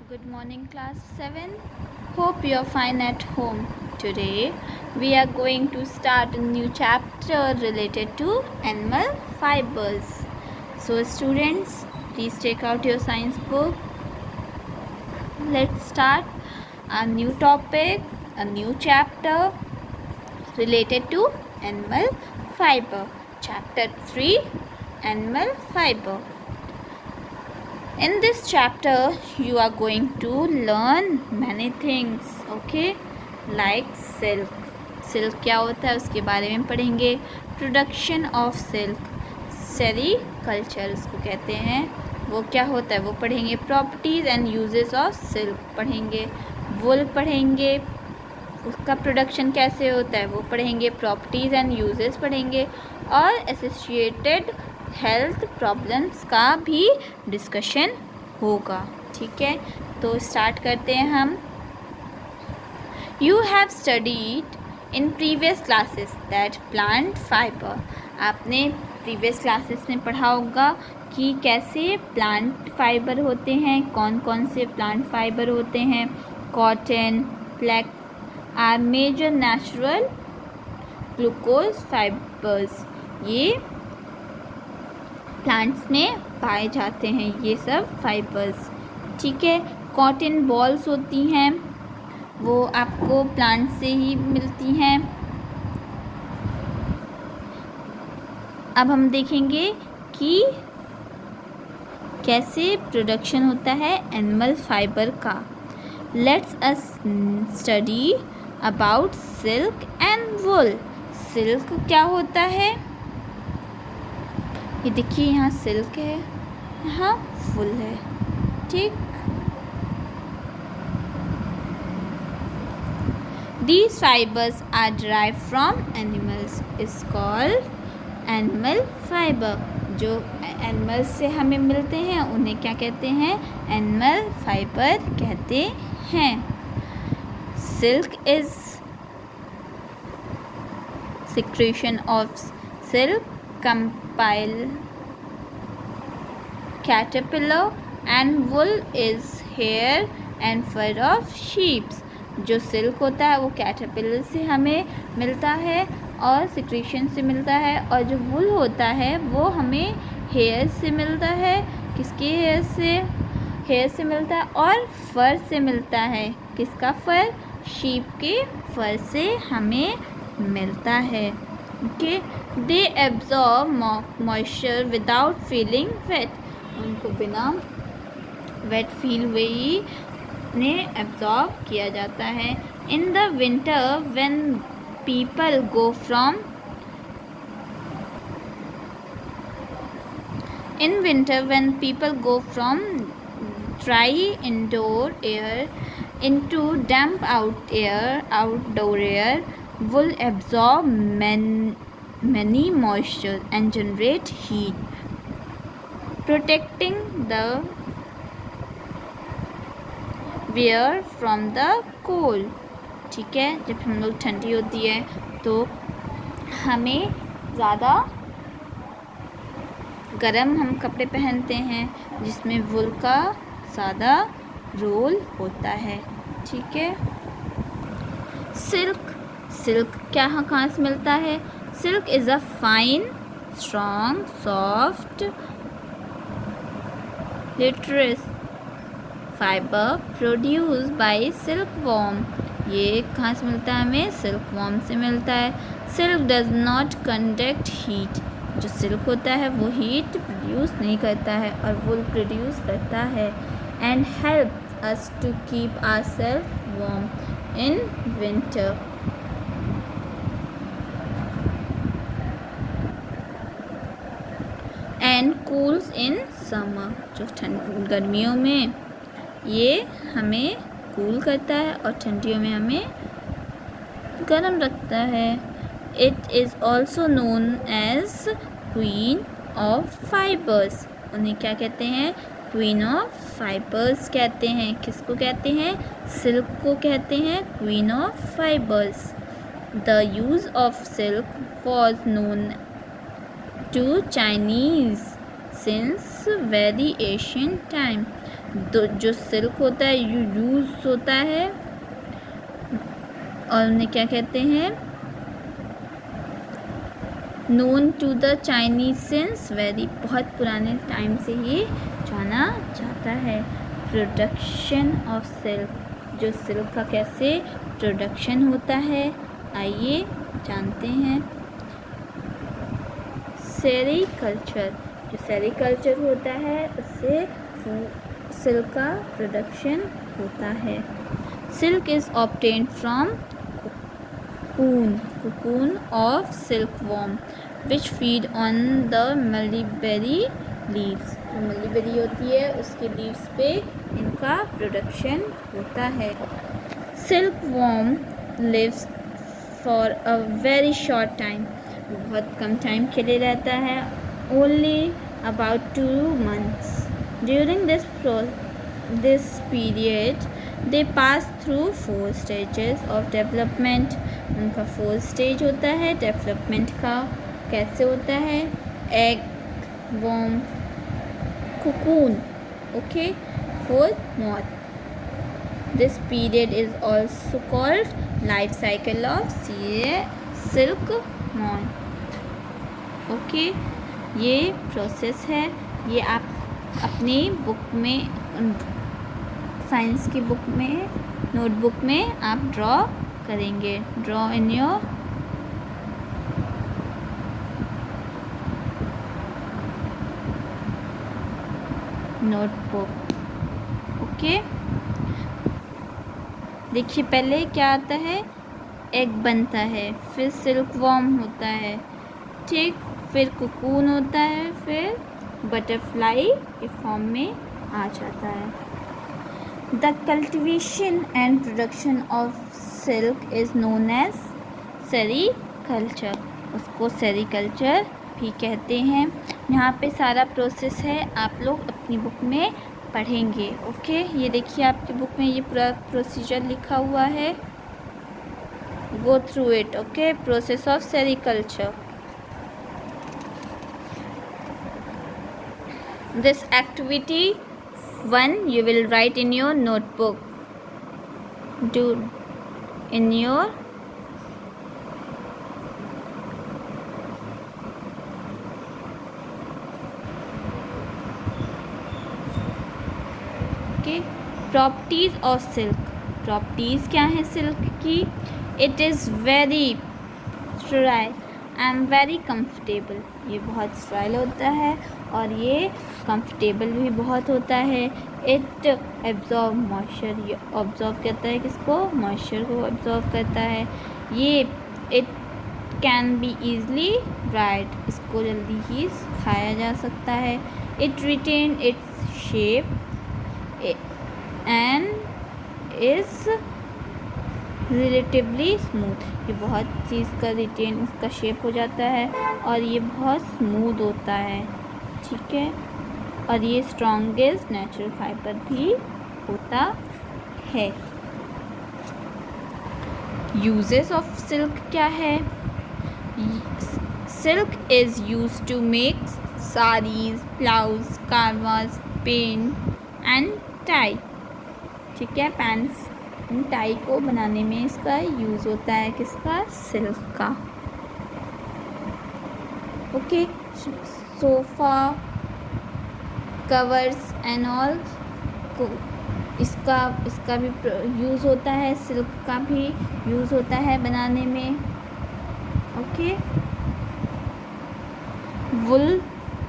Good morning, class 7. Hope you're fine at home. Today, we are going to start a new chapter related to animal fibers. So, students, please take out your science book. Let's start a new topic, a new chapter related to animal fiber. Chapter 3, Animal Fiber. In this chapter, you are going to learn many things, okay? Like silk. Silk क्या होता है उसके बारे में पढ़ेंगे. Production of silk, sericulture उसको कहते हैं. वो क्या होता है वो पढ़ेंगे. Properties and uses of silk पढ़ेंगे. Wool पढ़ेंगे, उसका प्रोडक्शन कैसे होता है वो पढ़ेंगे. प्रॉपर्टीज़ एंड यूजेस पढ़ेंगे और एसोसिएटेड हेल्थ प्रॉब्लम्स का भी डिस्कशन होगा. ठीक है, तो स्टार्ट करते हैं हम. You have studied in previous classes that plant fibre. आपने प्रीवियस क्लासेस में पढ़ा होगा कि कैसे प्लांट फाइबर होते हैं, कौन कौन से प्लांट फाइबर होते हैं. Cotton, flax are major natural glucose fibres. ये प्लांट्स में पाए जाते हैं ये सब फाइबर्स. ठीक है, कॉटन बॉल्स होती हैं वो आपको प्लांट से ही मिलती हैं. अब हम देखेंगे कि कैसे प्रोडक्शन होता है एनिमल फाइबर का. Let's us study about silk and wool. Silk क्या होता है, ये देखिए यहाँ सिल्क है, यहाँ वुल है. ठीक, these fibers are derived from animals is called animal fiber. जो एनिमल्स से हमें मिलते हैं उन्हें क्या कहते हैं, एनिमल फाइबर कहते हैं. Silk is secretion of silk compile caterpillar and wool is hair and fur of sheep. जो सिल्क होता है वो कैटरपिलर से हमें मिलता है और सिक्रीशन से मिलता है, और जो वुल होता है वो हमें हेयर से मिलता है. किसके हेयर से, हेयर से मिलता है, और फर से मिलता है. किसका फर, शीप के फर से हमें मिलता है. Okay, they absorb moisture without feeling wet. उनको बिना वेट फील हुए ही ने एब्जॉर्ब किया जाता है. In the winter when people go from in winter when people go from dry indoor air into damp outdoor air, wool absorb many moisture and generate heat, protecting the wear from the cold. ठीक है, जब हम लोग ठंडी होती है तो हमें ज़्यादा गरम हम कपड़े पहनते हैं जिसमें वुल का ज़्यादा रोल होता है. ठीक है, सिल्क क्या कहाँ से मिलता है. Silk is a fine strong soft lustrous fibre produce by silk worm. ये कहाँ से मिलता है हमें, सिल्क वॉर्म से मिलता है. Silk does not conduct heat. जो सिल्क होता है वो हीट प्रोड्यूस नहीं करता है और वुल प्रोड्यूस करता है. And help us to keep ourself warm in winter. And cools in summer. जो गर्मियों में ये हमें कूल करता है और ठंडियों में हमें गर्म रखता है. It is also known as queen of fibres. उन्हें क्या कहते हैं, क्वीन ऑफ फाइबर्स कहते हैं. किसको कहते हैं, सिल्क को कहते हैं queen of fibres. The use of silk was known to Chinese since very ancient time. जो सिल्क होता है यूज होता है और उन्हें क्या कहते हैं, known to the Chinese since very, बहुत पुराने टाइम से ही जाना जाता है। प्रोडक्शन ऑफ सिल्क, जो सिल्क का कैसे प्रोडक्शन होता है आइए जानते हैं। सेरीकल्चर, जो सेरीकल्चर होता है उससे सिल्क का प्रोडक्शन होता है। Silk is obtained from cocoon of silkworm which feed on the mulberry leaves, जो मल्लीबेरी होती है उसके लीव्स पे इनका प्रोडक्शन होता है। Silkworm lives for a very short time, बहुत कम टाइम के लिए रहता है, only about 2 months। During this period they pass through 4 stages of development. उनका 4 स्टेज होता है डेवलपमेंट का। कैसे होता है, egg, worm, cocoon, okay, for moth। This period is also called life cycle of silk moth, okay. ये process है, ये आप अपनी बुक में, साइंस की बुक में, नोटबुक में आप ड्रॉ करेंगे। Draw in your notebook, okay. देखिए पहले क्या आता है, एग बनता है, फिर सिल्कवॉर्म होता है, ठीक, फिर कोकून होता है, फिर बटरफ्लाई के फॉर्म में आ जाता है। The cultivation and production of silk is known as sericulture, उसको सेरीकल्चर भी कहते हैं। यहाँ पे सारा प्रोसेस है, आप लोग अपनी बुक में पढ़ेंगे, ओके। ये देखिए आपकी बुक में ये पूरा प्रोसीजर लिखा हुआ है, go through it, okay. Process of sericulture. This activity 1 you will write in your notebook. Do in your okay, properties of silk। properties क्या है सिल्क की, it is very sterile and very comfortable, ये बहुत style होता है और ये comfortable भी बहुत होता है। इट एब्जॉर्ब मॉइस्चर, ये ऑब्जॉर्व करता है किसको, मॉइस्चर को ऑब्जॉर्व करता है। ये it can be easily dried, इसको जल्दी ही खाया जा सकता है। It retain its shape and is relatively smooth, ये बहुत चीज़ का रिटेन इसका शेप हो जाता है और ये बहुत स्मूथ होता है, ठीक है। और ये स्ट्रॉन्गेस्ट नेचुरल फाइबर भी होता है। यूजेस ऑफ सिल्क क्या है, silk is use to make saris, blouse, canvas, pen and tie, ठीक है। पैंट्स, टाई को बनाने में इसका यूज़ होता है, किसका, सिल्क का, okay. Sofa, covers and all को इसका भी यूज़ होता है, सिल्क का भी यूज़ होता है बनाने में, ओके। वुल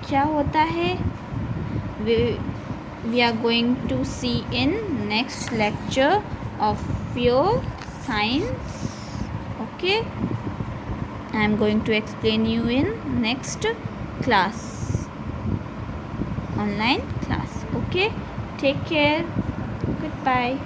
क्या होता है, we are going to see in next lecture of your science, okay। I am going to explain you in next class, online class, okay। Take care, goodbye।